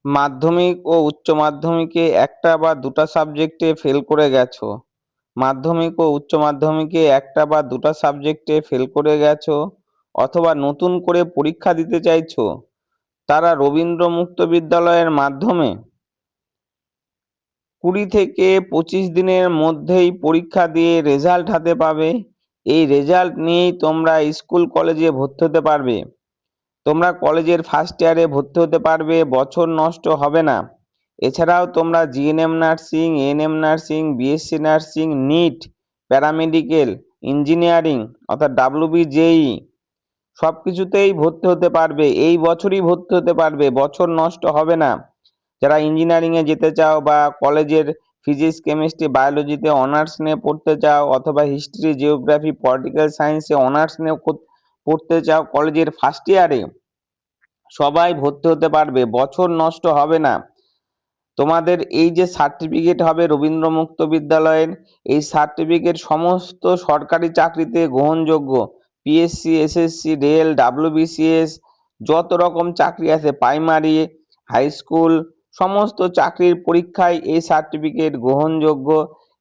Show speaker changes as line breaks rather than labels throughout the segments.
মাধ্যমিক ও উচ্চ মাধ্যমিকে একটা বা দুটা সাবজেক্টে ফেল করে গেছো, মাধ্যমিক ও উচ্চ মাধ্যমিকে একটা বা দুটা সাবজেক্টে ফেল করে গেছো অথবা নতুন করে পরীক্ষা দিতে চাইছো, তারা রবীন্দ্র মুক্ত বিদ্যালয়ের মাধ্যমে 20 থেকে 25 দিনের মধ্যেই পরীক্ষা দিয়ে রেজাল্ট হাতে পাবে। এই রেজাল্ট নিয়েই তোমরা স্কুল কলেজে ভর্তি হতে পারবে। তোমরা কলেজের ফার্স্ট ইয়ারে ভর্তি হতে পারবে, বছর নষ্ট হবে না। এছাড়াও তোমরা GNM nursing, ANM nursing, BSc nursing, NEET, paramedical, engineering অর্থাৎ WBJEE সবকিছুতেই ভর্তি হতে পারবে। এই বছরই ভর্তি হতে পারবে, বছর নষ্ট হবে না। যারা ইঞ্জিনিয়ারিং এ যেতে চাও বা কলেজের ফিজিক্স, কেমিস্ট্রি, বায়োলজিতে অনার্স নিয়ে পড়তে চাও অথবা হিস্ট্রি, জিওগ্রাফি, পলিটিক্যাল সায়েন্সে অনার্স নিয়ে পড়তে চাও কলেজের ফার্স্ট ইয়ারে, সবাই ভর্তি হতে পারবে, বছর নষ্ট হবে না। তোমাদের এই যে সার্টিফিকেট হবে রবীন্দ্র মুক্ত বিদ্যালয়ের, এই সার্টিফিকেট সমস্ত সরকারি চাকরিতে গ্রহণযোগ্য। পিএসসি, এসএসসি, রেল, WBCS যত রকম চাকরি আছে, প্রাইমারি, হাই স্কুল সমস্ত চাকরির পরীক্ষায় এই সার্টিফিকেট গ্রহণযোগ্য।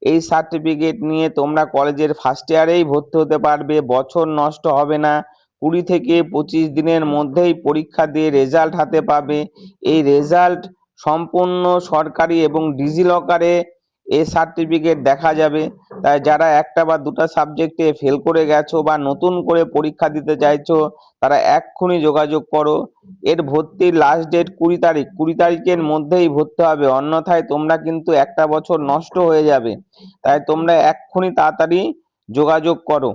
এই সার্টিফিকেট নিয়ে তোমরা কলেজের ফার্স্ট ইয়ারেই ভর্তি হতে পারবে, বছর নষ্ট হবে না। 20 থেকে 25 দিনের মধ্যেই পরীক্ষা দিয়ে রেজাল্ট হাতে পাবে। এই রেজাল্ট সম্পূর্ণ সরকারি এবং ডিজিলকারে এই সার্টিফিকেট দেখা যাবে। তাই যারা একটা বা দুটা সাবজেক্টে ফেল করে গেছো বা নতুন করে পরীক্ষা দিতে চাইছো, তারা এক্ষুনি যোগাযোগ করো। এর ভর্তির লাস্ট ডেট 20 তারিখ, 20 তারিখের মধ্যেই ভর্তি হবে, অন্যথায় তোমরা কিন্তু একটা বছর নষ্ট হয়ে যাবে। তাই তোমরা এক্ষুনি তাড়াতাড়ি যোগাযোগ করো।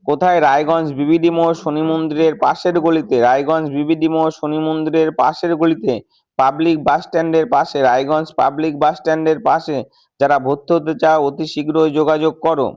কোথায়? রায়গঞ্জ বিবিডি মোড় শনি মন্দিরের পাশের গলিতে, রায়গঞ্জ বিবিডি মোড় শনি মন্দিরের পাশের গলিতে, পাবলিক বাস স্ট্যান্ডের পাশে, রায়গঞ্জ পাবলিক বাস স্ট্যান্ডের পাশে। যারা ভর্তি হতে চাও অতি শীঘ্রই যোগাযোগ করো।